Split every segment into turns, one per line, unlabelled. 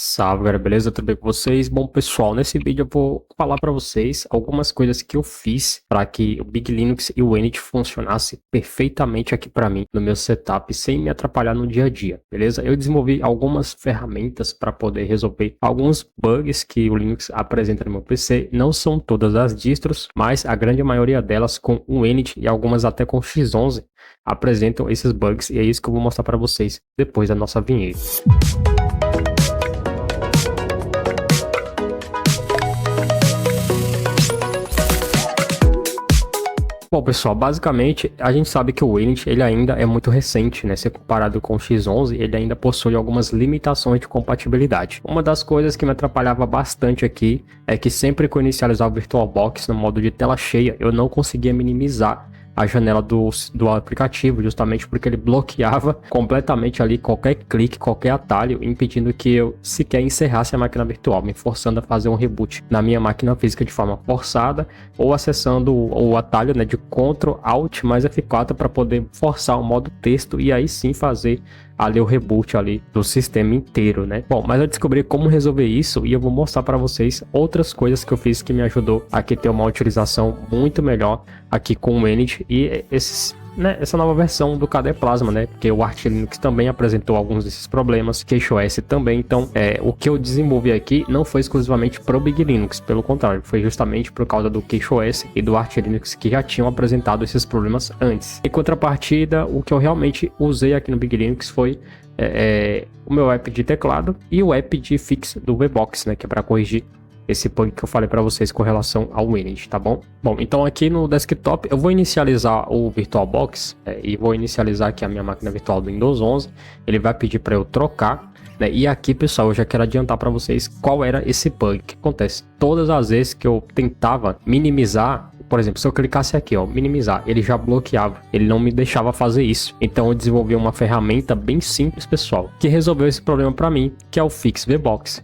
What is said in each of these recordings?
Salve, galera, beleza? Tudo bem com vocês? Bom, pessoal, nesse vídeo eu vou falar para vocês algumas coisas que eu fiz para que o Big Linux e o Unity funcionasse perfeitamente aqui para mim no meu setup sem me atrapalhar no dia a dia, beleza? Eu desenvolvi algumas ferramentas para poder resolver alguns bugs que o Linux apresenta no meu PC. Não são todas as distros, mas a grande maioria delas com o Unity e algumas até com o X11 apresentam esses bugs e é isso que eu vou mostrar para vocês depois da nossa vinheta. Bom, pessoal, basicamente a gente sabe que o Unity ele ainda é muito recente, né? Se comparado com o X11, ele ainda possui algumas limitações de compatibilidade. Uma das coisas que me atrapalhava bastante aqui é que sempre que eu inicializava o VirtualBox no modo de tela cheia, eu não conseguia minimizar a janela do aplicativo, justamente porque ele bloqueava completamente ali qualquer clique, qualquer atalho, impedindo que eu sequer encerrasse a máquina virtual, me forçando a fazer um reboot na minha máquina física de forma forçada, ou acessando o atalho, né, de Ctrl Alt mais F4 para poder forçar o modo texto e aí sim fazer ali o reboot ali do sistema inteiro, né? Bom, mas eu descobri como resolver isso e eu vou mostrar para vocês outras coisas que eu fiz que me ajudou a ter uma utilização muito melhor aqui com o Unity e essa nova versão do KDE Plasma, né? Porque o Arch Linux também apresentou alguns desses problemas, QuakeOS também. Então, o que eu desenvolvi aqui não foi exclusivamente pro Big Linux, pelo contrário, foi justamente por causa do QuakeOS e do Arch Linux que já tinham apresentado esses problemas antes. Em contrapartida, o que eu realmente usei aqui no Big Linux foi o meu app de teclado e o app de fix do VBox, né? Que é para corrigir esse bug que eu falei para vocês com relação ao Unity, tá bom? Bom, então aqui no desktop eu vou inicializar o VirtualBox e vou inicializar aqui a minha máquina virtual do Windows 11. Ele vai pedir para eu trocar, né? E aqui, pessoal, eu já quero adiantar para vocês qual era esse bug. O que acontece? Todas as vezes que eu tentava minimizar, por exemplo, se eu clicasse aqui, ó, minimizar, ele já bloqueava, ele não me deixava fazer isso. Então eu desenvolvi uma ferramenta bem simples, pessoal, que resolveu esse problema para mim, que é o Fix VBox.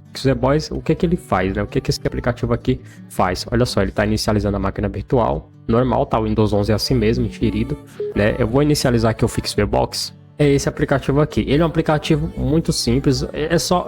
O que que ele faz, né? O que que esse aplicativo aqui faz? Olha só, ele está inicializando a máquina virtual, normal, tá? O Windows 11 é assim mesmo, enxerido, né? Eu vou inicializar aqui o Fix VBox. É esse aplicativo aqui. Ele é um aplicativo muito simples, é só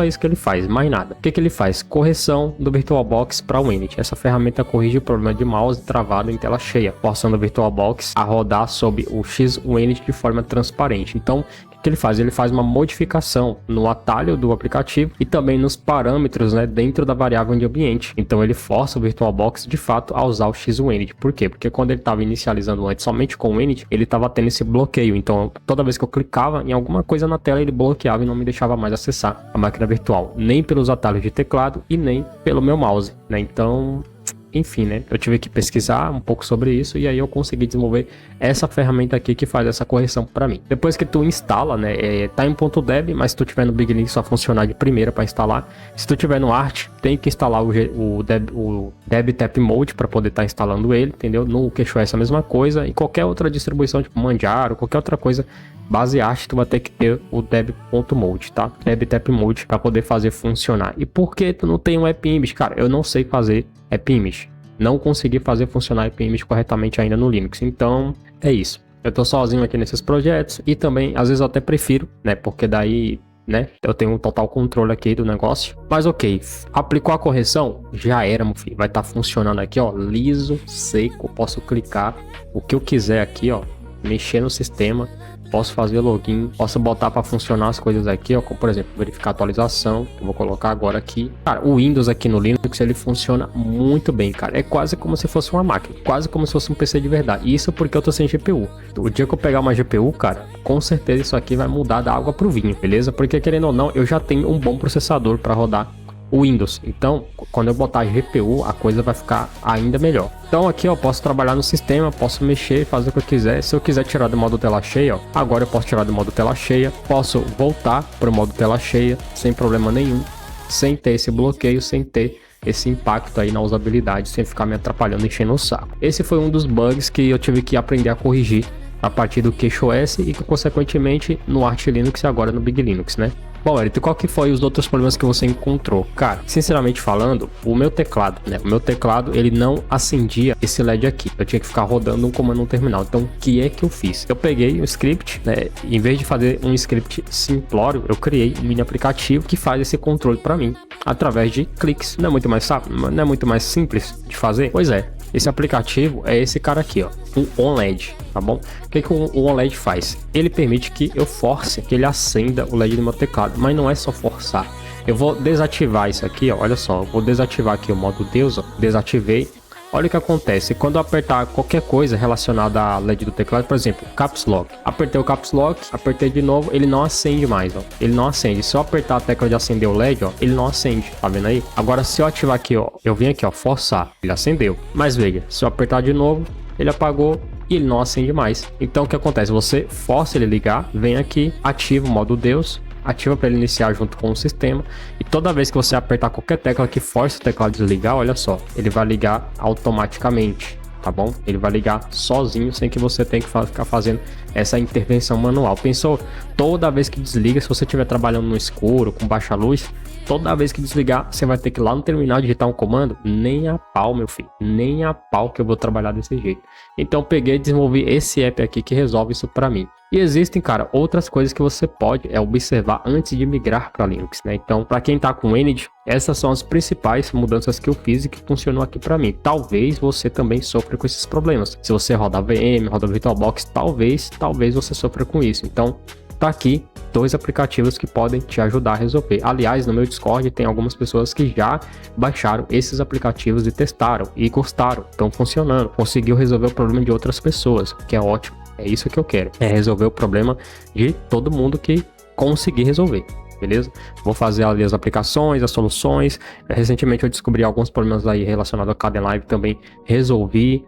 isso que ele faz, mais nada. O que que ele faz? Correção do VirtualBox para o Unity. Essa ferramenta corrige o problema de mouse travado em tela cheia, forçando o VirtualBox a rodar sob o X-Unity de forma transparente. Então, o que ele faz? Ele faz uma modificação no atalho do aplicativo e também nos parâmetros, né, dentro da variável de ambiente. Então ele força o VirtualBox de fato a usar o X-Unity. Por quê? Porque quando ele estava inicializando antes somente com o Unity, ele estava tendo esse bloqueio. Então toda vez que eu clicava em alguma coisa na tela, ele bloqueava e não me deixava mais acessar a máquina virtual, nem pelos atalhos de teclado e nem pelo meu mouse, né? Então, enfim, né? Eu tive que pesquisar um pouco sobre isso e aí eu consegui desenvolver essa ferramenta aqui que faz essa correção para mim. Depois que tu instala, né? Tá em .deb, mas se tu tiver no Big Linux só funcionar de primeira para instalar. Se tu tiver no Arch, tem que instalar o DebTap Mode para poder estar instalando ele, entendeu? No QuakeOS é a mesma coisa. E qualquer outra distribuição, tipo Manjaro, qualquer outra coisa base Arch, tu vai ter que ter o deb.mode, tá? DebTap Mode para poder fazer funcionar. E por que tu não tem um app image? Cara, eu não sei fazer app image. Não consegui fazer funcionar app image corretamente ainda no Linux. Então, é isso. Eu tô sozinho aqui nesses projetos e também, às vezes eu até prefiro, né? Porque daí, né, eu tenho um total controle aqui do negócio. Mas ok, aplicou a correção, já era, meu filho. Vai estar funcionando aqui, ó, liso, seco. Posso clicar o que eu quiser aqui, ó, mexer no sistema. Posso fazer login, posso botar para funcionar as coisas aqui, ó, como por exemplo, verificar a atualização, que eu vou colocar agora aqui. Cara, o Windows aqui no Linux, ele funciona muito bem, cara. É quase como se fosse uma máquina, quase como se fosse um PC de verdade. Isso porque eu tô sem GPU. O dia que eu pegar uma GPU, cara, com certeza isso aqui vai mudar da água pro vinho, beleza? Porque querendo ou não, eu já tenho um bom processador para rodar o Windows. Então, quando eu botar GPU, a coisa vai ficar ainda melhor. Então aqui eu posso trabalhar no sistema, posso mexer, fazer o que eu quiser. Se eu quiser tirar do modo tela cheia, ó, agora eu posso tirar do modo tela cheia. Posso voltar para o modo tela cheia sem problema nenhum, sem ter esse bloqueio, sem ter esse impacto aí na usabilidade, sem ficar me atrapalhando, enchendo o saco. Esse foi um dos bugs que eu tive que aprender a corrigir a partir do QueixOS e consequentemente no Arch Linux e agora no Big Linux, né? Bom, Elito, qual que foi os outros problemas que você encontrou? Cara, sinceramente falando, o meu teclado, né? O meu teclado, ele não acendia esse LED aqui. Eu tinha que ficar rodando um comando no terminal. Então, o que é que eu fiz? Eu peguei um script, né? Em vez de fazer um script simplório, eu criei um mini aplicativo que faz esse controle para mim, através de cliques. Não é muito mais rápido? Não é muito mais simples de fazer? Pois é. Esse aplicativo é esse cara aqui, ó, o OnLED, tá bom? O que o OnLED faz? Ele permite que eu force que ele acenda o LED do meu teclado, mas não é só forçar. Eu vou desativar isso aqui, ó, olha só, eu vou desativar aqui o modo Deus, ó, desativei. Olha o que acontece, quando eu apertar qualquer coisa relacionada à LED do teclado, por exemplo, Caps Lock. Apertei o Caps Lock, apertei de novo, ele não acende mais, ó. Ele não acende. Se eu apertar a tecla de acender o LED, ó, ele não acende, tá vendo aí? Agora, se eu ativar aqui, ó, eu vim aqui, ó, forçar, ele acendeu. Mas veja, se eu apertar de novo, ele apagou e ele não acende mais. Então, o que acontece? Você força ele ligar, vem aqui, ativa o modo Deus, ativa para ele iniciar junto com o sistema, e toda vez que você apertar qualquer tecla que force o teclado a desligar, olha só, ele vai ligar automaticamente, tá bom? Ele vai ligar sozinho, sem que você tenha que ficar fazendo essa intervenção manual. Pensou? Toda vez que desliga, se você estiver trabalhando no escuro, com baixa luz, toda vez que desligar, você vai ter que ir lá no terminal digitar um comando? Nem a pau, meu filho. Nem a pau que eu vou trabalhar desse jeito. Então peguei e desenvolvi esse app aqui que resolve isso para mim. E existem, cara, outras coisas que você pode observar antes de migrar para Linux, né? Então, para quem tá com Enid, essas são as principais mudanças que eu fiz e que funcionou aqui para mim. Talvez você também sofra com esses problemas. Se você roda VM, roda VirtualBox, talvez você sofra com isso. Então, tá aqui 2 aplicativos que podem te ajudar a resolver. Aliás, no meu Discord tem algumas pessoas que já baixaram esses aplicativos e testaram e gostaram, estão funcionando, conseguiu resolver o problema de outras pessoas, que é ótimo. É isso que eu quero, é resolver o problema de todo mundo que conseguir resolver, beleza? Vou fazer ali as aplicações, as soluções. Recentemente eu descobri alguns problemas aí relacionados a Kdenlive, também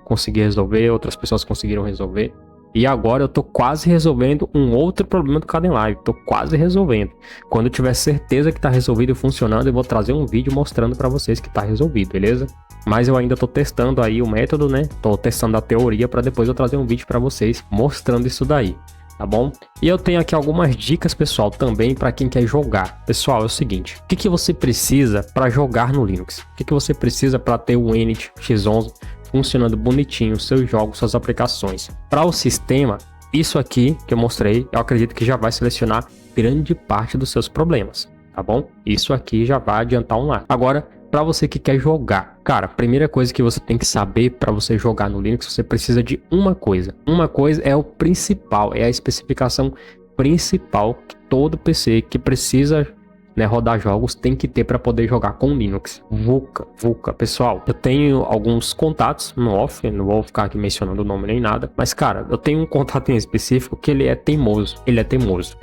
consegui resolver, outras pessoas conseguiram resolver. E agora eu tô quase resolvendo um outro problema do Kdenlive, tô quase resolvendo. Quando eu tiver certeza que tá resolvido e funcionando, eu vou trazer um vídeo mostrando para vocês que tá resolvido, beleza? Mas eu ainda tô testando aí o método, né? Tô testando a teoria para depois eu trazer um vídeo para vocês mostrando isso daí, tá bom? E eu tenho aqui algumas dicas, pessoal, também para quem quer jogar. Pessoal, é o seguinte, o que você precisa para jogar no Linux? O que você precisa para ter o Enid X11 funcionando bonitinho, seus jogos, suas aplicações? Para o sistema, isso aqui que eu mostrei, eu acredito que já vai selecionar grande parte dos seus problemas, tá bom? Isso aqui já vai adiantar um lado. Agora, para você que quer jogar, cara, a primeira coisa que você tem que saber para você jogar no Linux, você precisa de uma coisa. Uma coisa é o principal, é a especificação principal que todo PC que precisa, né, rodar jogos tem que ter para poder jogar com Linux. VUCA. Pessoal, eu tenho alguns contatos no off, não vou ficar aqui mencionando o nome nem nada, mas cara, eu tenho um contato em específico que ele é teimoso,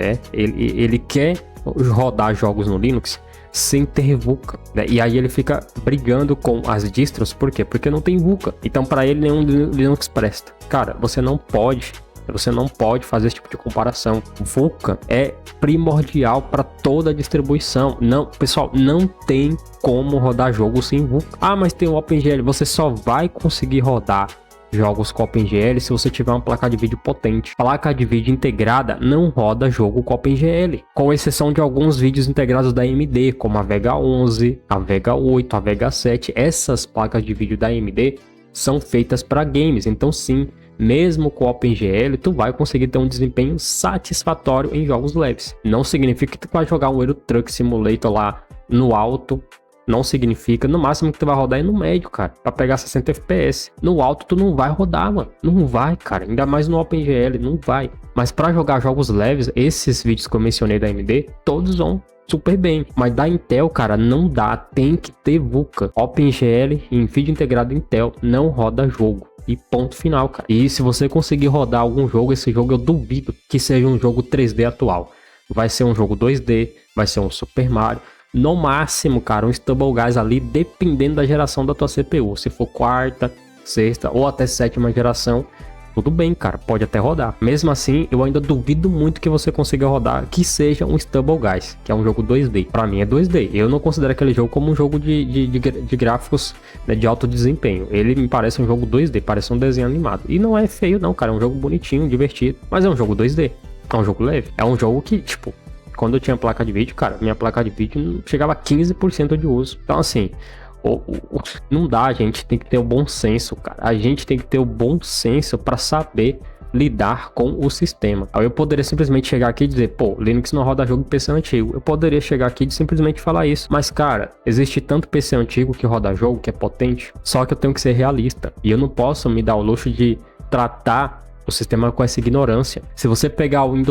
né? Ele quer rodar jogos no Linux sem ter VUCA, né? E aí ele fica brigando com as distros, por quê? Porque não tem VUCA, então para ele nenhum Linux presta. Cara, você não pode fazer esse tipo de comparação. VUCA é primordial para toda a distribuição. Não, pessoal, não tem como rodar jogo sem VUCA. Ah, mas tem o OpenGL. Você só vai conseguir rodar jogos com OpenGL se você tiver uma placa de vídeo potente. Placa de vídeo integrada não roda jogo com OpenGL, com exceção de alguns vídeos integrados da AMD, como a Vega 11, a Vega 8, a Vega 7. Essas placas de vídeo da AMD são feitas para games, então sim, mesmo com o OpenGL, tu vai conseguir ter um desempenho satisfatório em jogos leves. Não significa que tu vai jogar um Euro Truck Simulator lá no alto, não significa, no máximo que tu vai rodar é no médio, cara, pra pegar 60 FPS. No alto tu não vai rodar, mano, não vai, cara, ainda mais no OpenGL, não vai. Mas pra jogar jogos leves, esses vídeos que eu mencionei da AMD, todos vão super bem, mas da Intel, cara, não dá, tem que ter VUCA. OpenGL em vídeo integrado Intel não roda jogo. E ponto final, cara. E se você conseguir rodar algum jogo, esse jogo eu duvido que seja um jogo 3D atual. Vai ser um jogo 2D, vai ser um Super Mario. No máximo, cara, um Stubble Guys ali, dependendo da geração da tua CPU. Se for quarta, sexta ou até sétima geração, Tudo bem, cara, pode até rodar. Mesmo assim, eu ainda duvido muito que você consiga rodar que seja um Stubble Guys, que é um jogo 2D. Pra mim é 2D. Eu não considero aquele jogo como um jogo de gráficos, né, de alto desempenho. Ele me parece um jogo 2D, parece um desenho animado. E não é feio não, cara, é um jogo bonitinho, divertido. Mas é um jogo 2D, é um jogo leve. É um jogo que, tipo, quando eu tinha placa de vídeo, cara, minha placa de vídeo chegava a 15% de uso. Então, assim, não dá, a gente tem que ter o bom senso, cara. A gente tem que ter o bom senso pra saber lidar com o sistema. Aí eu poderia simplesmente chegar aqui e dizer, pô, Linux não roda jogo em PC antigo. Eu poderia chegar aqui e simplesmente falar isso. Mas, cara, existe tanto PC antigo que roda jogo, que é potente. Só que eu tenho que ser realista. E eu não posso me dar o luxo de tratar o sistema com essa ignorância. Se você pegar um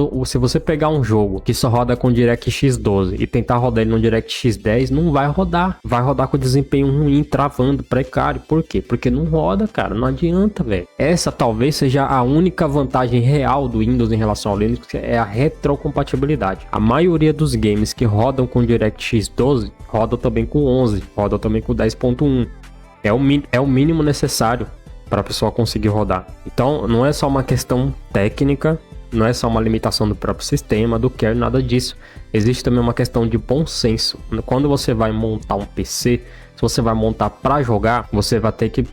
jogo que só roda com DirectX 12 e tentar rodar ele no DirectX 10, não vai rodar. Vai rodar com desempenho ruim, travando, precário. Por quê? Porque não roda, cara. Não adianta, velho. Essa talvez seja a única vantagem real do Windows em relação ao Linux, que é a retrocompatibilidade. A maioria dos games que rodam com DirectX 12 rodam também com 11, rodam também com 10.1. É o mínimo necessário para a pessoa conseguir rodar. Então, não é só uma questão técnica, não é só uma limitação do próprio sistema, do kernel, nada disso. Existe também uma questão de bom senso. Quando você vai montar um PC, se você vai montar para jogar, você vai ter que...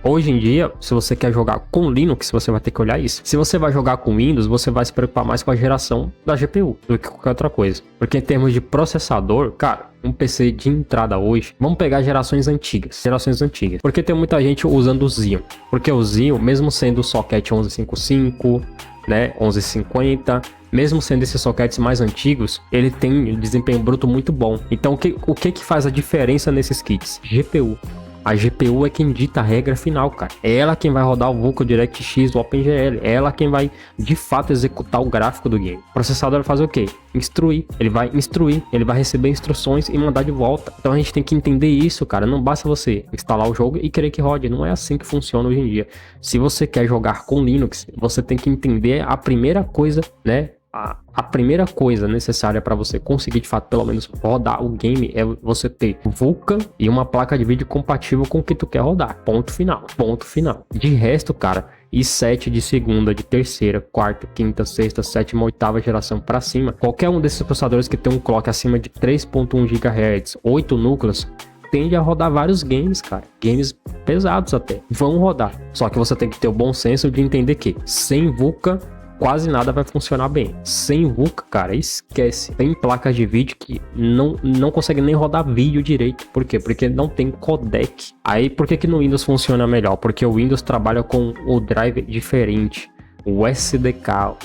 Hoje em dia, se você quer jogar com Linux, você vai ter que olhar isso. Se você vai jogar com Windows, você vai se preocupar mais com a geração da GPU do que qualquer outra coisa. Porque em termos de processador, cara, um PC de entrada hoje, vamos pegar gerações antigas. Porque tem muita gente usando o Xeon. Porque o Xeon, mesmo sendo o socket 1155, né, 1150, mesmo sendo esses sockets mais antigos, ele tem um desempenho bruto muito bom. Então, o que faz a diferença nesses kits? GPU. A GPU é quem dita a regra final, cara. É ela quem vai rodar o Vulkan, o DirectX, o OpenGL. É ela quem vai, de fato, executar o gráfico do game. O processador vai fazer o quê? Instruir. Ele vai instruir. Ele vai receber instruções e mandar de volta. Então a gente tem que entender isso, cara. Não basta você instalar o jogo e querer que rode. Não é assim que funciona hoje em dia. Se você quer jogar com Linux, você tem que entender a primeira coisa, né? A primeira coisa necessária para você conseguir de fato pelo menos rodar o game é você ter Vulkan e uma placa de vídeo compatível com o que tu quer rodar. Ponto final. Ponto final. De resto, cara, i7 de segunda, de terceira, quarta, quinta, sexta, sétima, oitava geração para cima, qualquer um desses processadores que tem um clock acima de 3.1 GHz, 8 núcleos, tende a rodar vários games, cara. Games pesados até. Vão rodar. Só que você tem que ter o bom senso de entender que sem Vulkan quase nada vai funcionar bem. Sem Vulkan, cara, esquece. Tem placas de vídeo que não conseguem nem rodar vídeo direito. Por quê? Porque não tem codec. Aí, por que no Windows funciona melhor? Porque o Windows trabalha com o drive diferente. O SDK,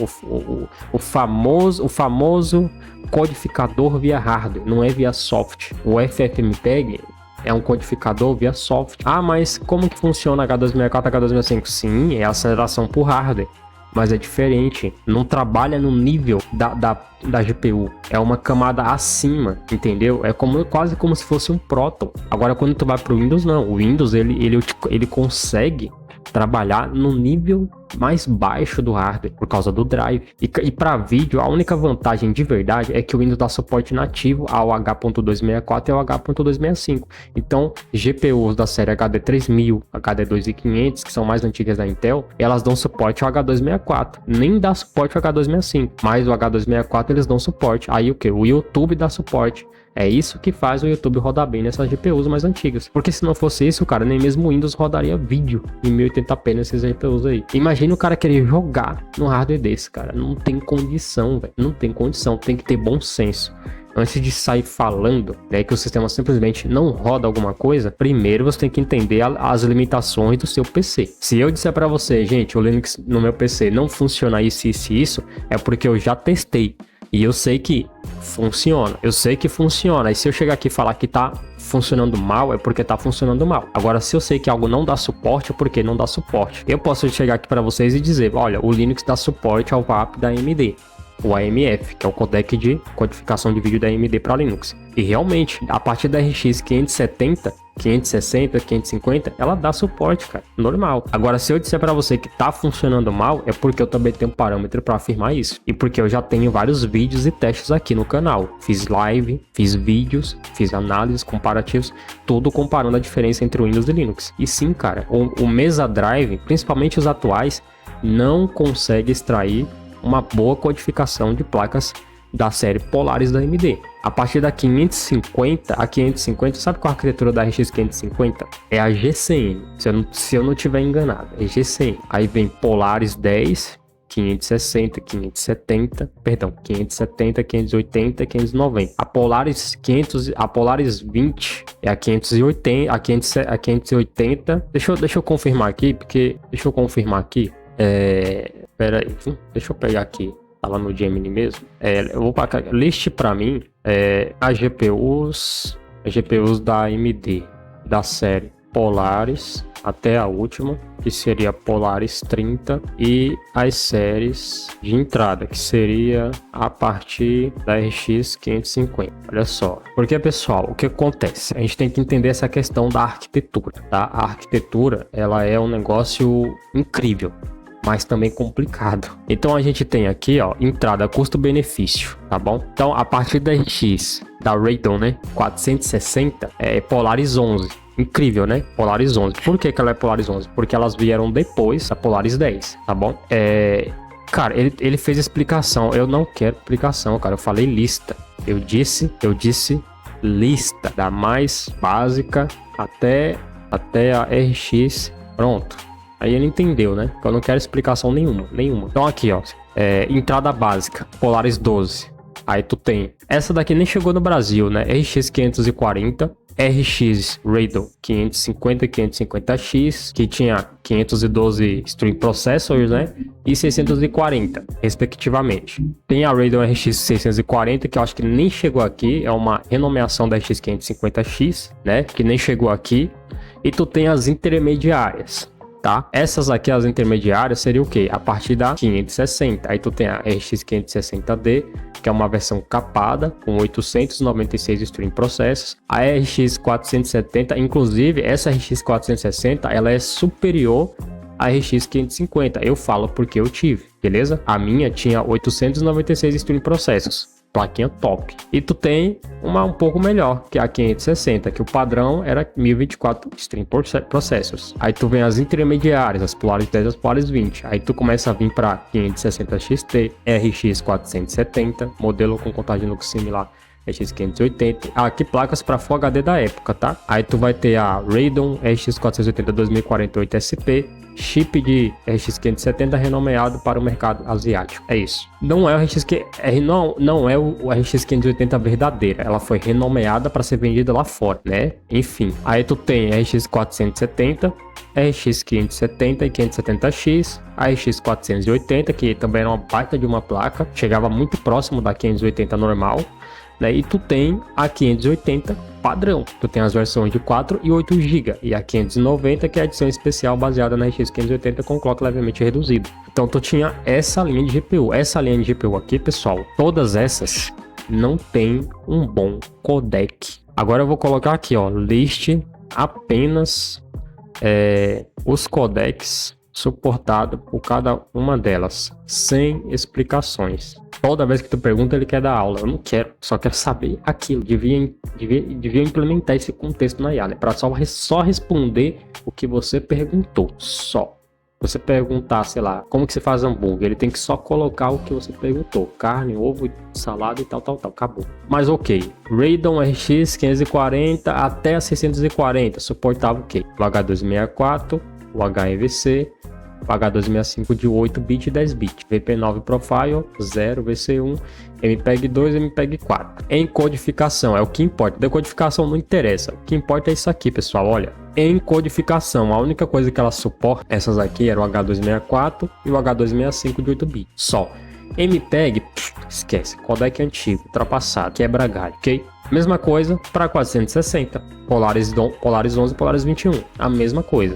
o famoso codificador via hardware, não é via software. O FFmpeg é um codificador via software. Ah, mas como que funciona H264 e H265? Sim, é aceleração por hardware. Mas é diferente, não trabalha no nível da GPU, é uma camada acima, entendeu? É quase como se fosse um Proton. Agora quando tu vai pro Windows, não, o Windows ele consegue trabalhar no nível mais baixo do hardware por causa do drive. E para vídeo, a única vantagem de verdade é que o Windows dá suporte nativo ao H.264 e ao H.265. Então, GPUs da série HD3000, HD2500, que são mais antigas da Intel, elas dão suporte ao H.264. Nem dá suporte ao H.265, mas o H.264 eles dão suporte. Aí o que? O YouTube dá suporte. É isso que faz o YouTube rodar bem nessas GPUs mais antigas. Porque se não fosse isso, cara, nem mesmo o Windows rodaria vídeo em 1080p nesses GPUs aí. Imagina o cara querer jogar no hardware desse, cara. Não tem condição, velho. Não tem condição. Tem que ter bom senso. Antes de sair falando, né, que o sistema simplesmente não roda alguma coisa, primeiro você tem que entender as limitações do seu PC. Se eu disser para você, gente, o Linux no meu PC não funciona isso, é porque eu já testei. E eu sei que funciona. Eu sei que funciona. E se eu chegar aqui e falar que tá funcionando mal, é porque tá funcionando mal. Agora, se eu sei que algo não dá suporte, é porque não dá suporte. Eu posso chegar aqui para vocês e dizer, olha, o Linux dá suporte ao VAP da AMD. O AMF, que é o codec de codificação de vídeo da AMD para Linux. E realmente, a partir da RX 570, 560, 550, ela dá suporte, cara, normal. Agora, se eu disser para você que tá funcionando mal, é porque eu também tenho um parâmetro para afirmar isso. E porque eu já tenho vários vídeos e testes aqui no canal. Fiz live, fiz vídeos, fiz análises comparativos, tudo comparando a diferença entre o Windows e Linux. E sim, cara, o Mesa Drive, principalmente os atuais, não consegue extrair uma boa codificação de placas da série Polaris da AMD. A partir da 550, a 550, sabe qual é a arquitetura da RX 550? É a GCN, se eu não tiver enganado, é GCN. Aí vem Polaris 10, 560, 570, perdão, 570, 580, 590. A Polaris 20 é a 580, a 580. Deixa eu confirmar aqui, Pera aí, deixa eu pegar aqui. Tava no Gemini mesmo. Eu vou para list para mim as GPUs da AMD da série Polaris até a última, que seria Polaris 30, e as séries de entrada, que seria a partir da RX 550. Olha só. Porque, pessoal, o que acontece? A gente tem que entender essa questão da arquitetura, tá? A arquitetura, ela é um negócio incrível, mas também complicado. Então a gente tem aqui, ó, entrada custo-benefício, tá bom? Então a partir da RX, da Radeon, né, 460, é Polaris 11. Incrível, né? Polaris 11. Por que ela é Polaris 11? Porque elas vieram depois da Polaris 10, tá bom? Cara, ele fez explicação. Eu não quero explicação, cara. Eu falei lista. Eu disse lista, da mais básica até a RX. Pronto. Aí ele entendeu, né? Que eu não quero explicação nenhuma. Então aqui, ó. Entrada básica, Polaris 12. Aí tu tem. Essa daqui nem chegou no Brasil, né? RX 540. RX Radeon 550 e 550X, que tinha 512 Stream Processors, né? E 640, respectivamente. Tem a Radeon RX 640, que eu acho que nem chegou aqui. É uma renomeação da RX 550X, né? Que nem chegou aqui. E tu tem as intermediárias, tá? Essas aqui, as intermediárias, seria o quê? A partir da 560. Aí tu tem a RX 560D, que é uma versão capada, com 896 Stream Processors. A RX 470, inclusive, essa RX 460, ela é superior à RX 550. Eu falo porque eu tive, beleza? A minha tinha 896 Stream Processors. Plaquinha top. E tu tem uma um pouco melhor, que é a 560, que o padrão era 1024 Stream Processors. Aí tu vem as intermediárias, as Polaris 10 e as Polaris 20. Aí tu começa a vir para 560 XT, RX 470, modelo com contagem de núcleo similar RX 580. Aqui placas para Full HD da época, tá? Aí tu vai ter a Radeon RX 480 2048 SP, chip de RX 570 renomeado para o mercado asiático. É isso. Não é o RX não é o RX 580 verdadeira. Ela foi renomeada para ser vendida lá fora, né? Enfim. Aí tu tem RX 470, RX 570 e 570X, a RX 480, que também era uma baita de uma placa, chegava muito próximo da 580 normal, né? E tu tem a 580 padrão. Tu tem as versões de 4 e 8 GB e a 590, que é a edição especial baseada na RX 580 com clock levemente reduzido. Então tu tinha essa linha de GPU. Essa linha de GPU aqui, pessoal, todas essas não tem um bom codec. Agora eu vou colocar aqui, ó, list apenas os codecs suportados por cada uma delas, sem explicações. Toda vez que tu pergunta, ele quer dar aula. Eu não quero, só quero saber aquilo. Devia implementar esse contexto na IA, né? Para só responder o que você perguntou. Só. Você perguntar, sei lá, como que você faz hambúrguer, ele tem que só colocar o que você perguntou. Carne, ovo, salada e tal. Acabou. Mas ok. Radeon RX 540 até a 640 suportava o quê? O H264, o HEVC, o H265 de 8 bit e 10 bit, VP9 Profile, 0, VC1, MPEG 2 e MPEG 4. Em codificação, é o que importa. Decodificação não interessa. O que importa é isso aqui, pessoal, olha. Em codificação, a única coisa que ela suporta, essas aqui, eram o H264 e o H265 de 8 bit. Só. MPEG, esquece. Codec antigo, ultrapassado, quebra galho, ok? Mesma coisa para 460, Polaris 11 e Polaris 21, a mesma coisa,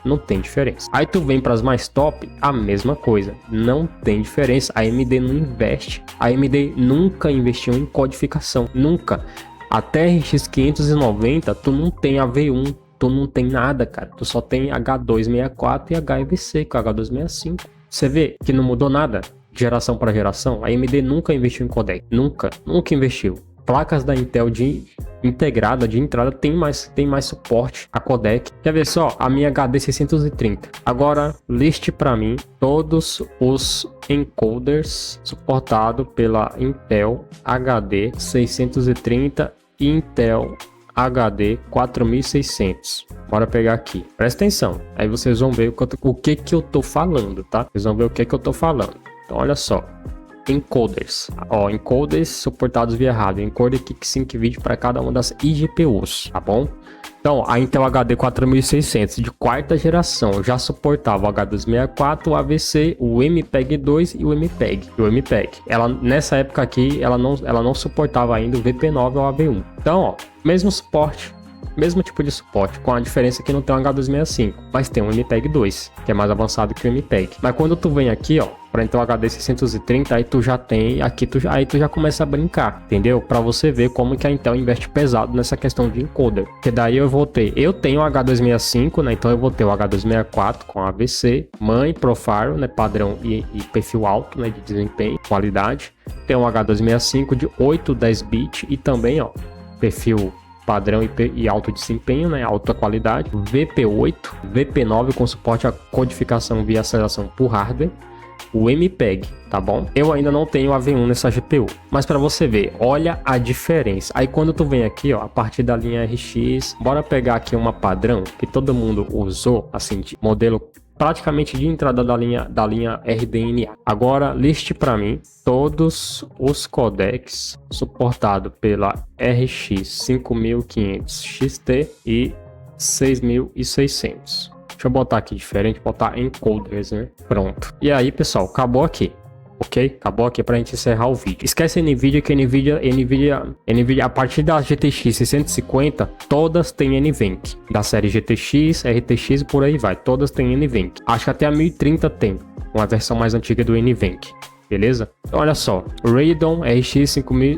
não tem diferença. Aí tu vem para as mais top, a mesma coisa, não tem diferença. A AMD não investe, a AMD nunca investiu em codificação, nunca. Até RX 590 tu não tem AV1, tu não tem nada, cara, tu só tem H264 e HEVC, que é o H265. Você vê que não mudou nada de geração para geração. A AMD nunca investiu em codec, nunca investiu. Placas da Intel de integrada de entrada tem mais suporte a codec. Quer ver só? A minha HD 630. Agora, liste para mim todos os encoders suportados pela Intel HD 630 e Intel HD 4600. Bora pegar aqui. Presta atenção. Aí vocês vão ver o que eu tô falando, tá? Vocês vão ver o que eu tô falando. Então, olha só. Encoders. Ó, encoders suportados via hardware. Encoder Kick-Sync vídeo para cada uma das iGPUs, tá bom? Então, a Intel HD 4600 de quarta geração já suportava o H264, o AVC, o MPEG 2 e o MPEG. Ela, nessa época aqui, ela não suportava ainda o VP9 ou o AV1. Então, ó, mesmo suporte, mesmo tipo de suporte, com a diferença que não tem um H265, mas tem um MPEG 2, que é mais avançado que o MPEG. Mas quando tu vem aqui, ó, para entrar o HD 630, aí tu já tem, aí tu já começa a brincar, entendeu? Para você ver como que a Intel investe pesado nessa questão de encoder. Porque daí eu tenho o H265, né? Então eu vou ter o H264 com AVC, mãe, profile, né? Padrão e perfil alto, né? De desempenho, qualidade. Tem um H265 de 8, 10 bits e também, ó, perfil padrão e alto desempenho, né? Alta qualidade. VP8, VP9 com suporte à codificação via aceleração por hardware. O MPEG, tá bom? Eu ainda não tenho AV1 nessa GPU, mas para você ver, olha a diferença. Aí quando tu vem aqui, ó, a partir da linha RX, bora pegar aqui uma padrão que todo mundo usou, assim, de modelo praticamente de entrada da linha RDNA. Agora, liste para mim todos os codecs suportados pela RX 5500 XT e 6600. Deixa eu botar aqui diferente, botar encoders, né? Pronto. E aí, pessoal, acabou aqui. Ok? Acabou aqui pra gente encerrar o vídeo. Esquece a NVIDIA, que NVIDIA, a partir da GTX 650, todas têm NVENC. Da série GTX, RTX e por aí vai. Todas têm NVENC. Acho que até a 1030 tem uma versão mais antiga do NVENC. Beleza? Então, olha só, Radeon RX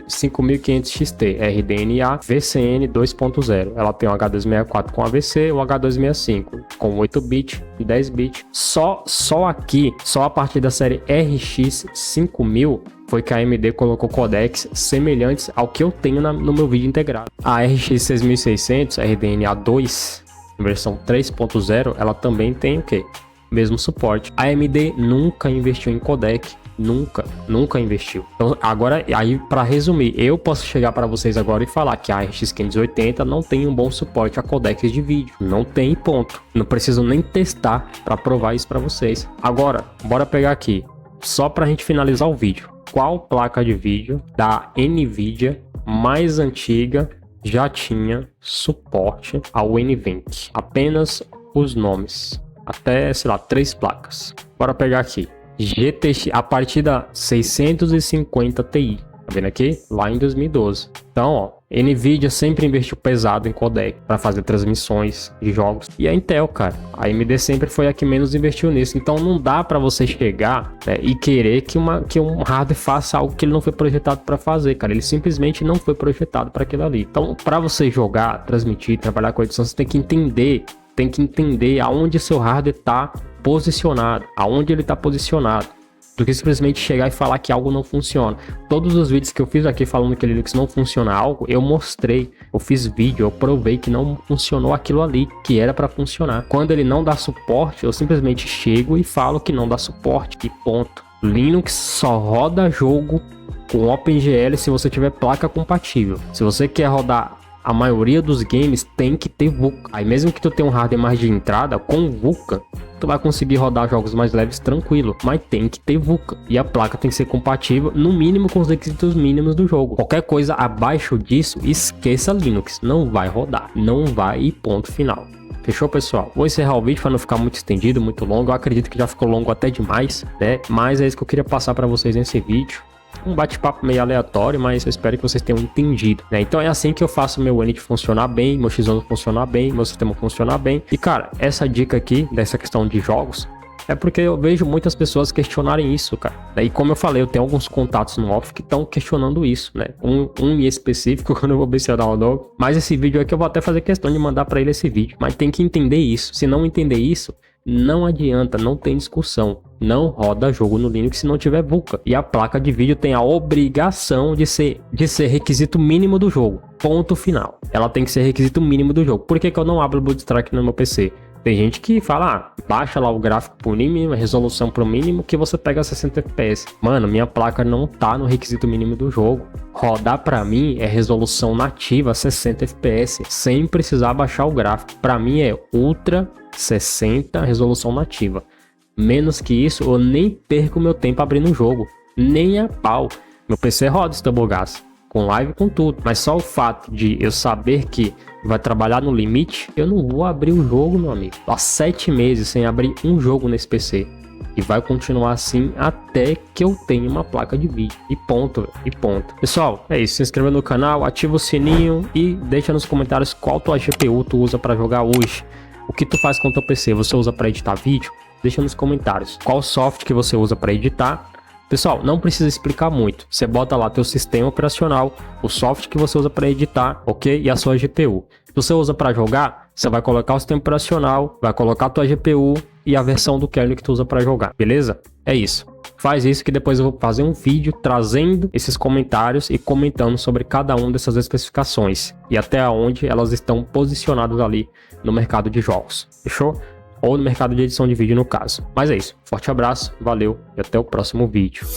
5500 XT, RDNA, VCN 2.0. Ela tem o H264 com AVC, o H265 com 8 bits e 10 bits. Só aqui, só a partir da série RX 5000 foi que a AMD colocou codecs semelhantes ao que eu tenho no meu vídeo integrado. A RX 6600 RDNA 2, versão 3.0, ela também tem o quê? Mesmo suporte. A AMD nunca investiu em codec. Nunca investiu. Então, agora, aí para resumir, eu posso chegar para vocês agora e falar que a RX 580 não tem um bom suporte a codecs de vídeo. Não tem, ponto. Não preciso nem testar para provar isso para vocês. Agora, bora pegar aqui, só para a gente finalizar o vídeo. Qual placa de vídeo da NVIDIA mais antiga já tinha suporte ao NVENC? Apenas os nomes. Até, sei lá, 3 placas. Bora pegar aqui. GTX a partir da 650 Ti, tá vendo aqui? Lá em 2012. Então, ó, NVIDIA sempre investiu pesado em codec para fazer transmissões de jogos. E a Intel, cara, a AMD sempre foi a que menos investiu nisso. Então não dá para você chegar, né, e querer que um hardware faça algo que ele não foi projetado para fazer, cara. Ele simplesmente não foi projetado para aquilo ali. Então, para você jogar, transmitir, trabalhar com edição, você tem que entender aonde seu hardware está posicionado, aonde ele está posicionado, do que simplesmente chegar e falar que algo não funciona. Todos os vídeos que eu fiz aqui falando que Linux não funciona algo, eu mostrei, eu fiz vídeo, eu provei que não funcionou aquilo ali, que era para funcionar. Quando ele não dá suporte, eu simplesmente chego e falo que não dá suporte, e ponto. Linux só roda jogo com OpenGL se você tiver placa compatível. Se você quer rodar a maioria dos games, tem que ter VUCA. Aí mesmo que tu tenha um hardware mais de entrada, com VUCA, tu vai conseguir rodar jogos mais leves tranquilo, mas tem que ter VUCA. E a placa tem que ser compatível, no mínimo, com os requisitos mínimos do jogo. Qualquer coisa abaixo disso, esqueça Linux. Não vai rodar. Não vai e ponto final. Fechou, pessoal? Vou encerrar o vídeo para não ficar muito estendido, muito longo. Eu acredito que já ficou longo até demais, né? Mas é isso que eu queria passar para vocês nesse vídeo. Um bate-papo meio aleatório, mas eu espero que vocês tenham entendido, né? Então é assim que eu faço meu Unity funcionar bem, meu X11 funcionar bem, meu sistema funcionar bem. E cara, essa dica aqui, dessa questão de jogos, é porque eu vejo muitas pessoas questionarem isso, cara. E como eu falei, eu tenho alguns contatos no off que estão questionando isso, né? Um em específico, que eu não vou mencionar o nome. Mas esse vídeo aqui eu vou até fazer questão de mandar para ele esse vídeo. Mas tem que entender isso. Se não entender isso, Não adianta, não tem discussão. Não roda jogo no Linux se não tiver VUCA. E a placa de vídeo tem a obrigação de ser requisito mínimo do jogo. Ponto final. Ela tem que ser requisito mínimo do jogo. Por que eu não abro o Bootstrap no meu PC? Tem gente que fala, baixa lá o gráfico pro mínimo, a resolução pro mínimo, que você pega 60 FPS. Mano, minha placa não tá no requisito mínimo do jogo. Rodar pra mim é resolução nativa 60 FPS, sem precisar baixar o gráfico. Pra mim é Ultra 60 resolução nativa. Menos que isso, eu nem perco meu tempo abrindo o jogo. Nem a pau. Meu PC roda Stumbleguns, com live, com tudo. Mas só o fato de eu saber que vai trabalhar no limite, eu não vou abrir o jogo, meu amigo. Há 7 meses sem abrir um jogo nesse PC. E vai continuar assim até que eu tenha uma placa de vídeo. E ponto, e ponto. Pessoal, é isso. Se inscreva no canal, ativa o sininho e deixa nos comentários qual tua GPU tu usa para jogar hoje. O que tu faz com o teu PC? Você usa para editar vídeo? Deixa nos comentários. Qual software que você usa para editar? Pessoal, não precisa explicar muito. Você bota lá teu sistema operacional, o software que você usa para editar, ok? E a sua GPU. Se você usa para jogar, você vai colocar o sistema operacional, vai colocar a tua GPU e a versão do kernel que tu usa para jogar, beleza? É isso. Faz isso que depois eu vou fazer um vídeo trazendo esses comentários e comentando sobre cada uma dessas especificações e até onde elas estão posicionadas ali no mercado de jogos. Fechou? Ou no mercado de edição de vídeo no caso. Mas é isso. Forte abraço, valeu e até o próximo vídeo.